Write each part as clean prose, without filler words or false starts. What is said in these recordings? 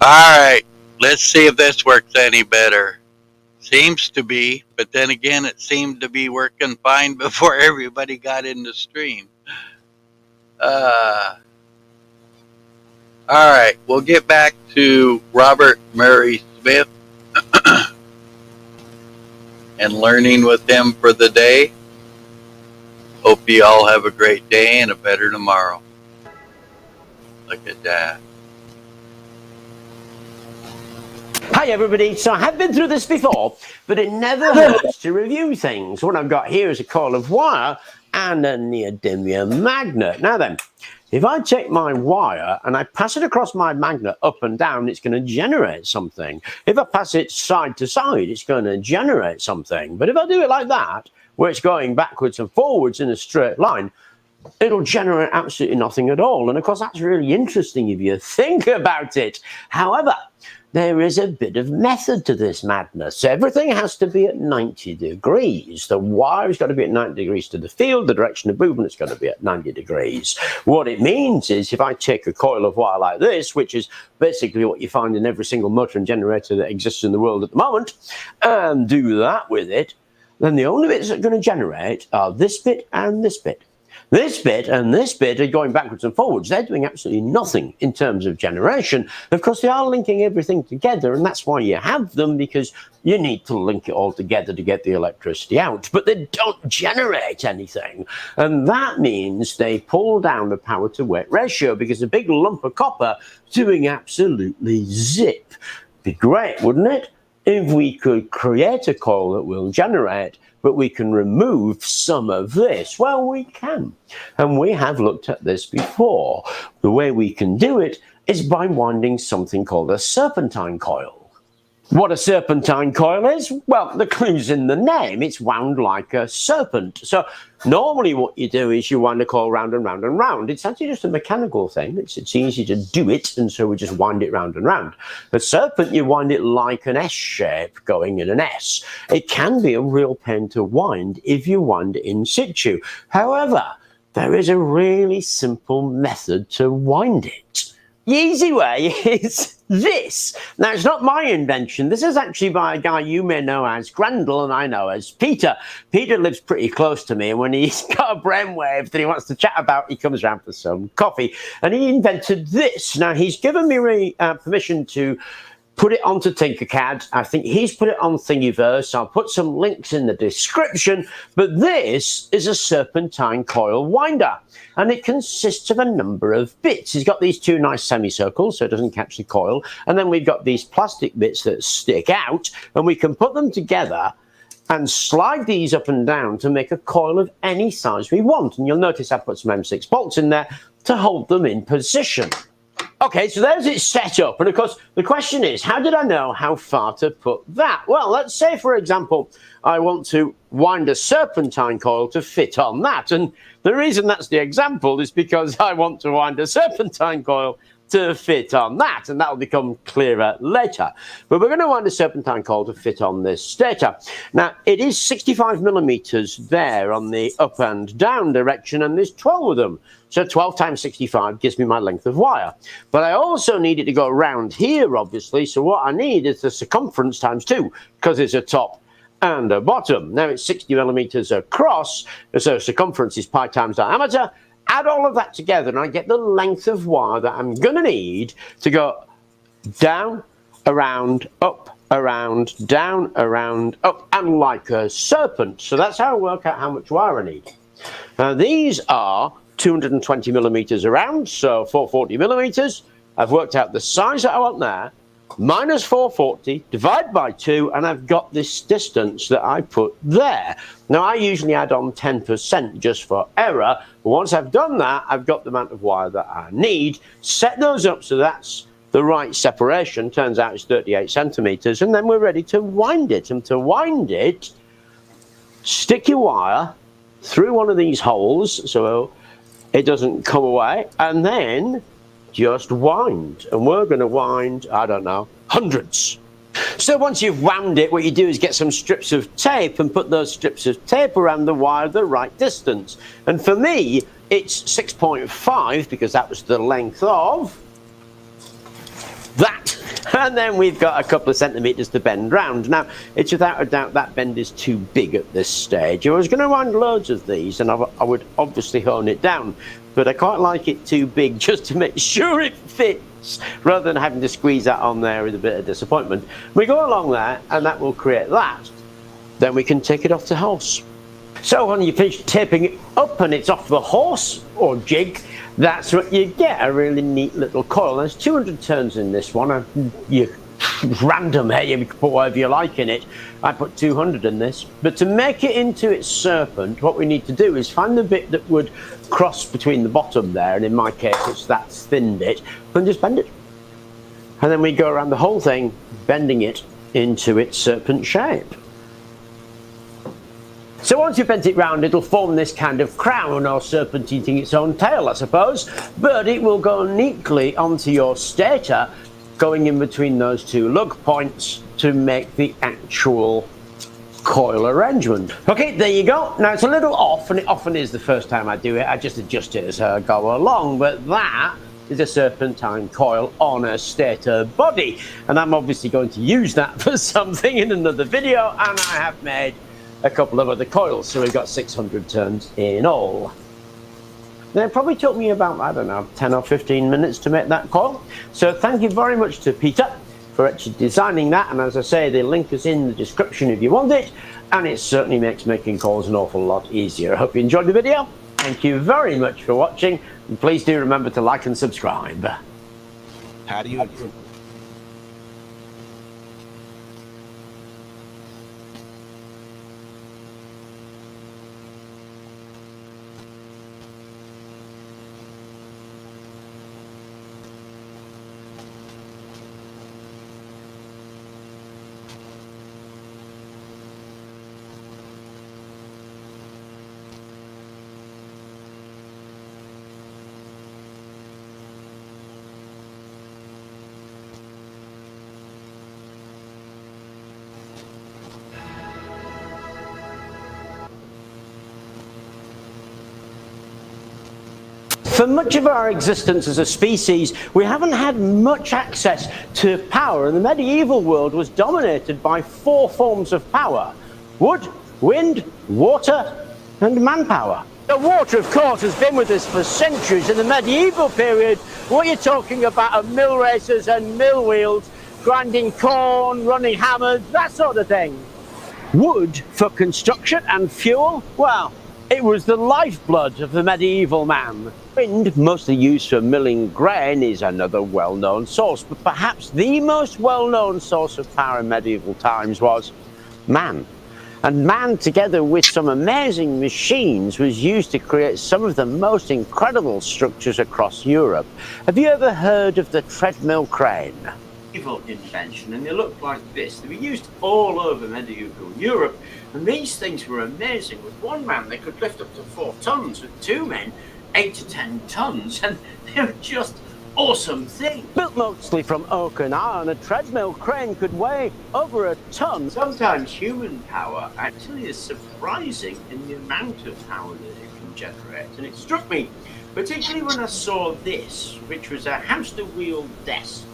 Alright, let's see if this works any better. Seems to be, but then again, it seemed to be working fine before everybody got in the stream. Uh, Alright, we'll get back to Robert Murray Smith and learning with him for the day. Hope you all have a great day and a better tomorrow. Look at that. Hi everybody, so I have been through this before, but it never hurts to review things. What I've got here is a coil of wire and a neodymium magnet. Now then, if I take my wire and I pass it across my magnet up and down, it's going to generate something. If I pass it side to side, it's going to generate something. But if I do it like that, where it's going backwards and forwards in a straight line, it'll generate absolutely nothing at all. And of course, that's really interesting if you think about it. However, there is a bit of method to this madness. Everything has to be at 90 degrees. The wire's got to be at 90 degrees to the field. The direction of movement is going to be at 90 degrees. What it means is if I take a coil of wire like this, which is basically what you find in every single motor and generator that exists in the world at the moment, and do that with it, then the only bits that are going to generate are this bit and this bit. This bit and this bit are going backwards and forwards. They're doing absolutely nothing in terms of generation. Of course, they are linking everything together, and that's why you have them, because you need to link it all together to get the electricity out. But they don't generate anything. And that means they pull down the power to weight ratio, because a big lump of copper doing absolutely zip. Be great, wouldn't it? If we could create a coil that will generate, but we can remove some of this. Well, we can. And we have looked at this before. The way we can do it is by winding something called a serpentine coil. What a serpentine coil is? Well, the clue's in the name. It's wound like a serpent. So normally what you do is you wind a coil round and round and round. It's actually just a mechanical thing. It's easy to do it, and so we just wind it round and round. A serpent, you wind it like an S shape going in an S. It can be a real pain to wind if you wind it in situ. However, there is a really simple method to wind it. The easy way is this. Now, it's not my invention. This is actually by a guy you may know as Grandel and I know as Peter. Peter lives pretty close to me, and when he's got a brainwave that he wants to chat about, he comes around for some coffee. And he invented this. Now, he's given me permission to put it onto Tinkercad. I think he's put it on Thingiverse. I'll put some links in the description. But this is a serpentine coil winder, and it consists of a number of bits. He's got these two nice semicircles so it doesn't catch the coil, and then we've got these plastic bits that stick out, and we can put them together and slide these up and down to make a coil of any size we want. And you'll notice I put some M6 bolts in there to hold them in position. Okay, so there's it set up, and of course the question is, how did I know how far to put that? Well, let's say, for example, I want to wind a serpentine coil to fit on that, and the reason that's the example is because I want to wind a serpentine coil to fit on that, and that'll become clearer later. But we're going to wind a serpentine coil to fit on this stator. Now, it is 65 millimeters there on the up and down direction, and there's 12 of them. So 12 times 65 gives me my length of wire. But I also need it to go around here, obviously, so what I need is the circumference times 2, because it's a top and a bottom. Now, it's 60 millimeters across, so circumference is pi times diameter. Add all of that together, and I get the length of wire that I'm going to need to go down, around, up, around, down, around, up, and like a serpent. So that's how I work out how much wire I need. Now, these are 220 millimeters around, so 440 millimeters. I've worked out the size that I want there, minus 440, divide by 2, and I've got this distance that I put there. Now, I usually add on 10% just for error. But once I've done that, I've got the amount of wire that I need. Set those up so that's the right separation. Turns out it's 38 centimeters, and then we're ready to wind it. And to wind it, stick your wire through one of these holes so it doesn't come away, and then just wind. And we're going to wind, I don't know, hundreds. So once you've wound it, what you do is get some strips of tape and put those strips of tape around the wire the right distance. And for me, it's 6.5 because that was the length of that. And then we've got a couple of centimetres to bend round. Now, it's without a doubt that bend is too big at this stage. I was going to wind loads of these, and I would obviously hone it down, but I quite like it too big just to make sure it fits, rather than having to squeeze that on there with a bit of disappointment. We go along there, and that will create that. Then we can take it off the horse. So when you finish taping it up and it's off the horse or jig, that's what you get, a really neat little coil. There's 200 turns in this one. You random here, you can put whatever you like in it. I put 200 in this. But to make it into its serpent, what we need to do is find the bit that would cross between the bottom there, and in my case it's that thin bit, and just bend it. And then we go around the whole thing, bending it into its serpent shape. So once you've bent it round, it'll form this kind of crown or serpent eating its own tail, I suppose, but it will go neatly onto your stator, going in between those two lug points to make the actual coil arrangement. Okay, there you go. Now it's a little off, and it often is the first time I do it. I just adjust it as I go along, but that is a serpentine coil on a stator body, and I'm obviously going to use that for something in another video, and I have made a couple of other coils, so we've got 600 turns in all. Now, it probably took me about, I don't know, 10 or 15 minutes to make that coil. So thank you very much to Peter for actually designing that, and as I say, the link is in the description if you want it, and it certainly makes making coils an awful lot easier. I hope you enjoyed the video. Thank you very much for watching, and please do remember to like and subscribe. How do you... For much of our existence as a species, we haven't had much access to power, and the medieval world was dominated by 4 forms of power: wood, wind, water, and manpower. The water, of course, has been with us for centuries. In the medieval period, what you're talking about are mill racers and mill wheels, grinding corn, running hammers, that sort of thing. Wood for construction and fuel? Well, it was the lifeblood of the medieval man. Wind, mostly used for milling grain, is another well-known source, but perhaps the most well-known source of power in medieval times was man. And man, together with some amazing machines, was used to create some of the most incredible structures across Europe. Have you ever heard of the treadmill crane? Medieval invention, and they looked like this. They were used all over medieval Europe, and these things were amazing. With one man they could lift up to 4 tons, with 2 men 8 to 10 tons, and they were just awesome things. Built mostly from oak and iron, a treadmill crane could weigh over a ton. Sometimes human power actually is surprising in the amount of power that it can generate, and it struck me particularly when I saw this, which was a hamster-wheel desk.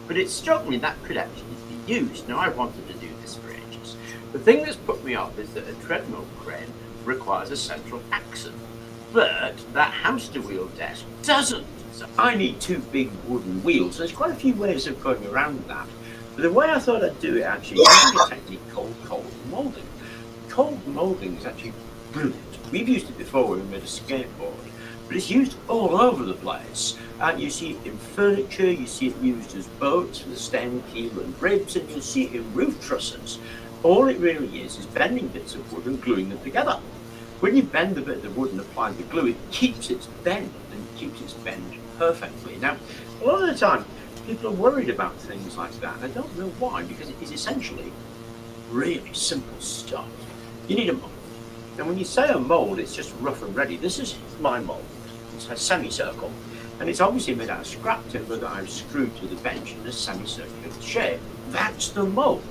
But it struck me that could actually be used. Now, I wanted to do this for ages. The thing that's put me off is that a treadmill crane requires a central axle, but that hamster wheel desk doesn't. So I need 2 big wooden wheels. There's quite a few ways of going around that. But the way I thought I'd do it, actually, using a technique called cold moulding. Cold moulding is actually brilliant. We've used it before when we made a skateboard, but it's used all over the place. You see it in furniture, you see it used as boats for the stem, keel and ribs, and you'll see it in roof trusses. All it really is bending bits of wood and gluing them together. When you bend the bit of wood and apply the glue, it keeps its bend, and keeps its bend perfectly. Now, a lot of the time, people are worried about things like that, and I don't know why, because it is essentially really simple stuff. You need a mould. And when you say a mould, it's just rough and ready. This is my mould. It's a semicircle, and it's obviously made out of scrap timber that I've screwed to the bench in a semicircular shape. That's the mould.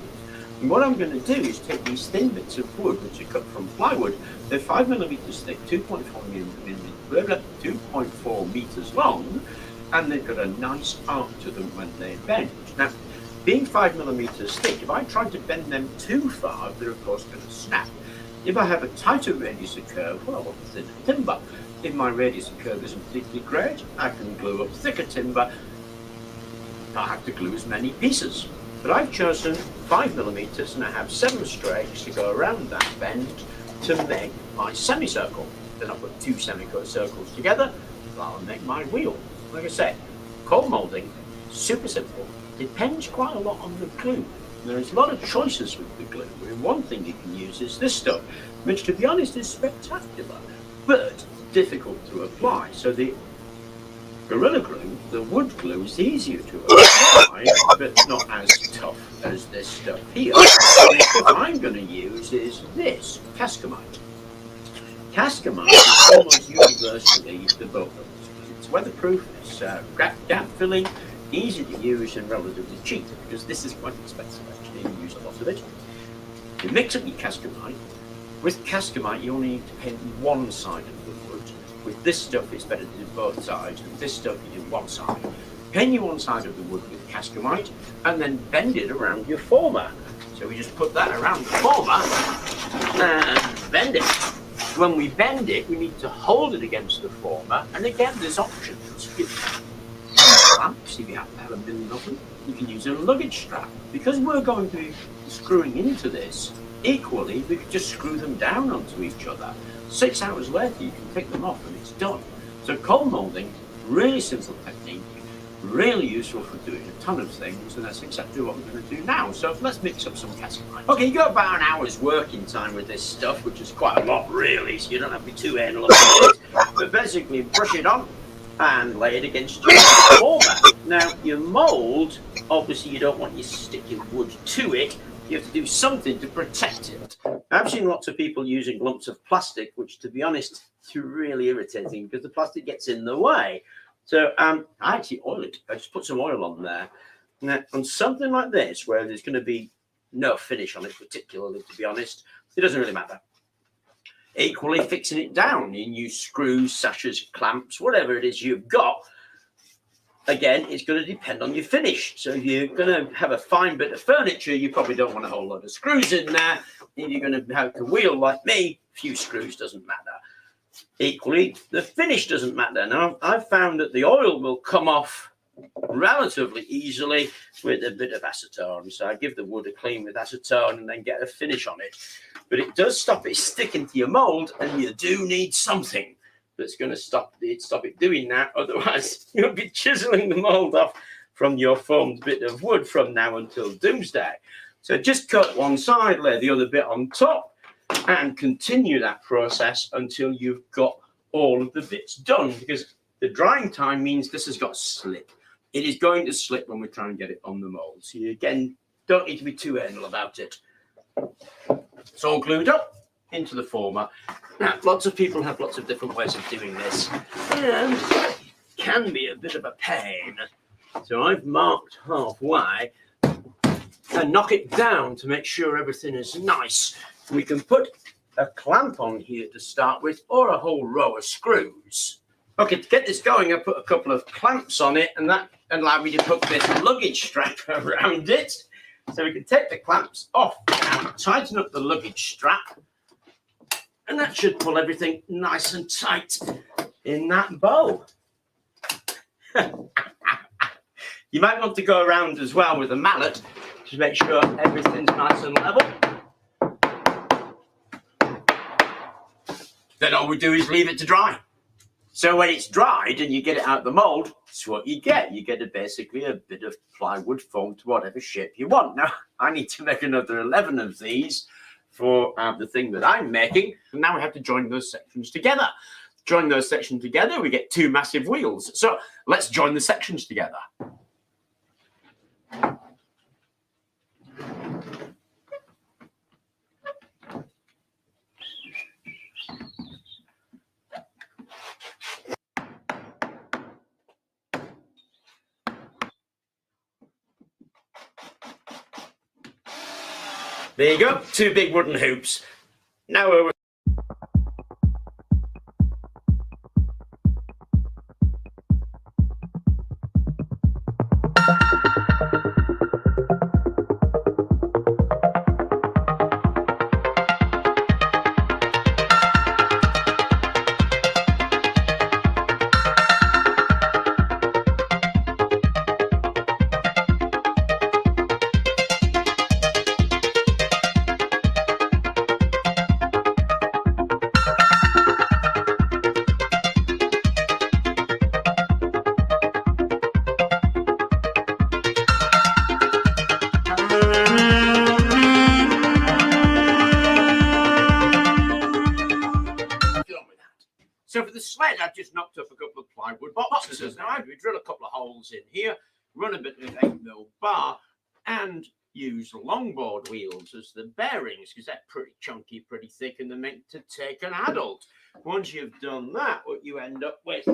And what I'm going to do is take these thin bits of wood, which are cut from plywood. They're 5 millimeters thick, 2.4 meters long, and they've got a nice arc to them when they bend. Now, being 5mm thick, if I try to bend them too far, they're of course going to snap. If I have a tighter radius of curve, well, I want thinner timber. If my radius of curve isn't particularly great, I can glue up thicker timber. I have to glue as many pieces. But I've chosen 5mm and I have 7 strakes to go around that bend to make my semicircle. Then I put 2 semicircles together, that'll make my wheel. Like I said, cold moulding, super simple. Depends quite a lot on the glue. There's a lot of choices with the glue. One thing you can use is this stuff, which to be honest is spectacular, but difficult to apply. So the Gorilla Glue, the wood glue, is easier to apply, but not as tough as this stuff here. The stuff I'm going to use is this, Cascamite. Cascamite is almost universally the both of us. It's weatherproof, it's gap filling, easy to use and relatively cheap, because this is quite expensive actually, you use a lot of it. You mix up your Cascamite. With Cascamite you only need to paint one side of the wood. With this stuff it's better to do both sides, with this stuff you do one side. Paint you one side of the wood with Cascamite and then bend it around your former. So we just put that around the former and bend it. When we bend it, we need to hold it against the former, and again there's options. You can clamps if you have to have a million of them. You can use a luggage strap. Because we're going to be screwing into this, equally we could just screw them down onto each other. 6 hours later you can take them off and it's done. So cold moulding, really simple technique, really useful for doing a ton of things, and that's exactly what we're going to do now. So let's mix up some Cascamite. Okay, you got about an hour's working time with this stuff, which is quite a lot really, so you don't have to be too anal about it. But basically brush it on and lay it against your former. Now your mould, obviously you don't want you sticking wood to it. You have to do something to protect it. I've seen lots of people using lumps of plastic, which to be honest is really irritating because the plastic gets in the way. So I actually oil it. I just put some oil on there. Now on something like this, where there's going to be no finish on it particularly, to be honest, it doesn't really matter. Equally, fixing it down, you use screws, sashes, clamps, whatever it is you've got. Again, it's going to depend on your finish. So if you're going to have a fine bit of furniture, you probably don't want a whole lot of screws in there. If you're going to have a wheel like me, a few screws doesn't matter. Equally, the finish doesn't matter. Now, I've found that the oil will come off relatively easily with a bit of acetone. So I give the wood a clean with acetone and then get a finish on it. But it does stop it sticking to your mould, and you do need something that's going to stop it doing that. Otherwise, you'll be chiseling the mould off from your formed bit of wood from now until doomsday. So just cut one side, lay the other bit on top, and continue that process until you've got all of the bits done, because the drying time means this has got to slip. It is going to slip when we try and get it on the mould. So you, again, don't need to be too anal about it. It's all glued up into the former. Now, lots of people have lots of different ways of doing this, and it can be a bit of a pain. So I've marked halfway and knock it down to make sure everything is nice. We can put a clamp on here to start with, or a whole row of screws. Okay, to get this going, I put a couple of clamps on it, and that allowed me to put this luggage strap around it. So we can take the clamps off and tighten up the luggage strap, and that should pull everything nice and tight in that bow. You might want to go around as well with a mallet to make sure everything's nice and level. Then all we do is leave it to dry. So when it's dried and you get it out of the mould, that's what you get. You get basically a bit of plywood formed to whatever shape you want. Now, I need to make another 11 of these for the thing that I'm making. And now we have to join those sections together. Join those sections together, we get 2 massive wheels. So let's join the sections together. There you go, 2 big wooden hoops. Now we're I've just knocked up a couple of plywood boxes. Now we drill a couple of holes in here, run a bit of 8mm bar, and use longboard wheels as the bearings, because they're pretty chunky, pretty thick, and they're meant to take an adult. Once you've done that, what you end up with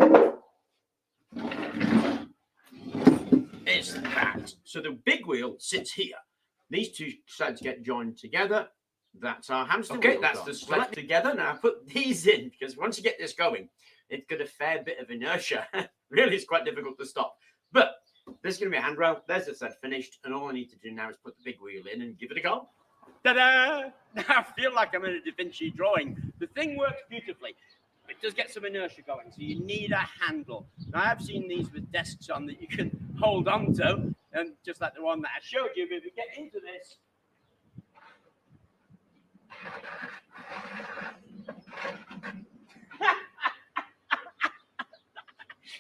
is that. So the big wheel sits here. These two sides get joined together. That's our hamster wheel. That's the sled together. Now I put these in because once you get this going, it's got a fair bit of inertia. Really, it's quite difficult to stop. But there's going to be a handrail. There's the sled finished, and all I need to do now is put the big wheel in and give it a go. Ta-da! Now I feel like I'm in a Da Vinci drawing. The thing works beautifully. It does get some inertia going, so you need a handle. Now I've seen these with desks on that you can hold on to, and just like the one that I showed you, if you get into this,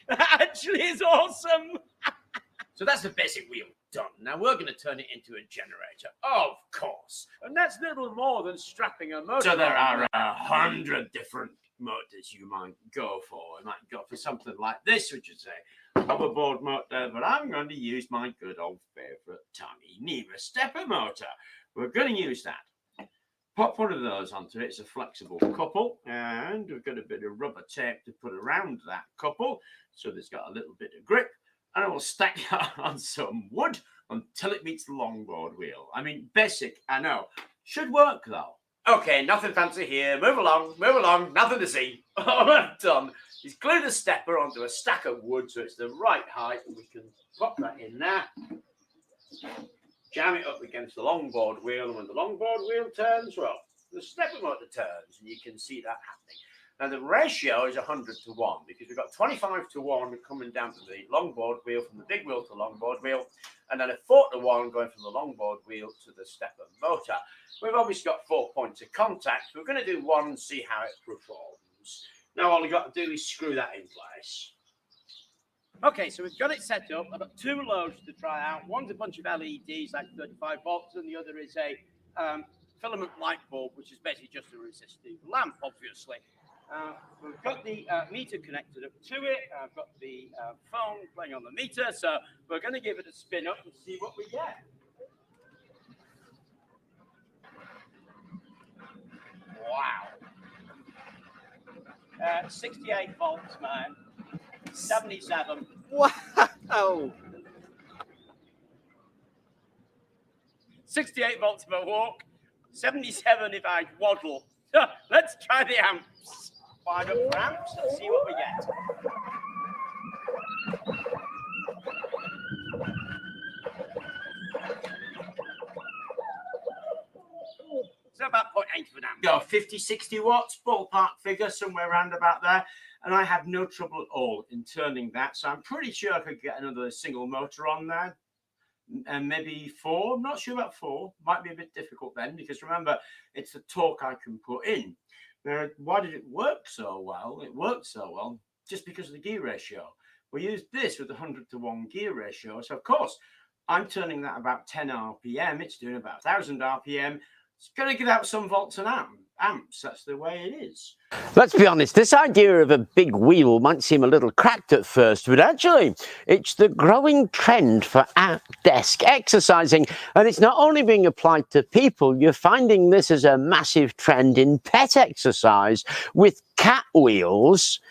that actually is awesome. So that's the basic wheel done. Now we're going to turn it into a generator, of course, and that's little more than strapping a motor. So there are 100 different motors you might go for. You might go for something like this, which is a hoverboard motor, but I'm going to use my good old favorite tiny Neva stepper motor. We're going to use that. Pop one of those onto it. It's a flexible couple, and we've got a bit of rubber tape to put around that couple so there's got a little bit of grip, and I will stack that on some wood until it meets the longboard wheel. I mean, basic, I know. Should work though. Okay, nothing fancy here. Move along, nothing to see. All I've done is glue the stepper onto a stack of wood so it's the right height, and we can pop that in there. Jam it up against the longboard wheel, and when the longboard wheel turns, well, the stepper motor turns, and you can see that happening. Now, the ratio is 100 to 1, because we've got 25 to 1 coming down to the longboard wheel, from the big wheel to the longboard wheel, and then a 4 to 1 going from the longboard wheel to the stepper motor. We've obviously got 4 points of contact. We're going to do one and see how it performs. Now, all we've got to do is screw that in place. Okay, so we've got it set up. I've got 2 loads to try out. One's a bunch of LEDs, like 35 volts, and the other is a filament light bulb, which is basically just a resistive lamp, obviously. We've got the meter connected up to it. I've got the phone playing on the meter, so we're going to give it a spin up and see what we get. Wow. 68 volts, man. 77. Wow. 68 volts if I walk, 77 if I waddle. Let's try the amps. Fire up for amps and see what we get. So about 0.8 of an amp. Go 50, 60 watts, ballpark figure, somewhere around about there. And I had no trouble at all in turning that. So I'm pretty sure I could get another single motor on there. And maybe 4. I'm not sure about 4. Might be a bit difficult then, because remember, it's the torque I can put in. Now, why did it work so well? It worked so well just because of the gear ratio. We used this with the 100 to 1 gear ratio. So, of course, I'm turning that about 10 RPM. It's doing about 1,000 RPM. It's going to give out some volts and amps. That's the way it is. Let's be honest, this idea of a big wheel might seem a little cracked at first, but actually it's the growing trend for at-desk exercising, and it's not only being applied to people. You're finding this as a massive trend in pet exercise with cat wheels,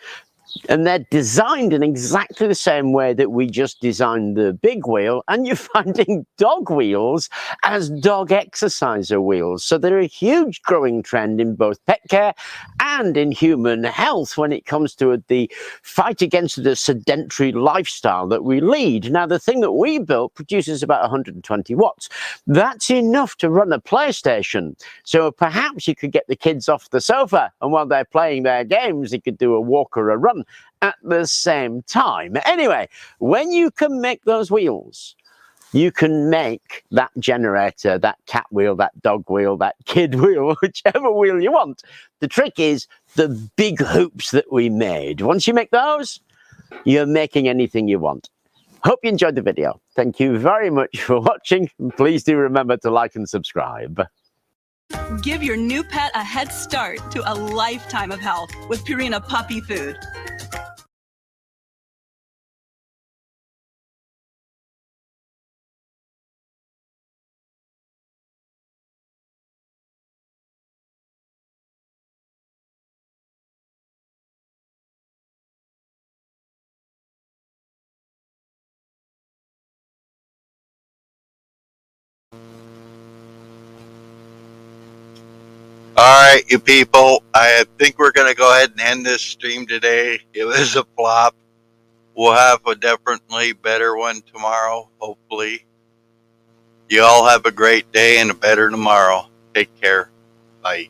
and they're designed in exactly the same way that we just designed the big wheel, and you're finding dog wheels as dog exerciser wheels. So they're a huge growing trend in both pet care and in human health when it comes to the fight against the sedentary lifestyle that we lead. Now, the thing that we built produces about 120 watts. That's enough to run a PlayStation. So perhaps you could get the kids off the sofa, and while they're playing their games, they could do a walk or a run at the same time. Anyway, when you can make those wheels, you can make that generator, that cat wheel, that dog wheel, that kid wheel, whichever wheel you want. The trick is the big hoops that we made. Once you make those, you're making anything you want. Hope you enjoyed the video. Thank you very much for watching. Please do remember to like and subscribe. Give your new pet a head start to a lifetime of health with Purina Puppy Food. All right, you people. I think we're going to go ahead and end this stream today. It was a flop. We'll have a definitely better one tomorrow, hopefully. You all have a great day and a better tomorrow. Take care. Bye.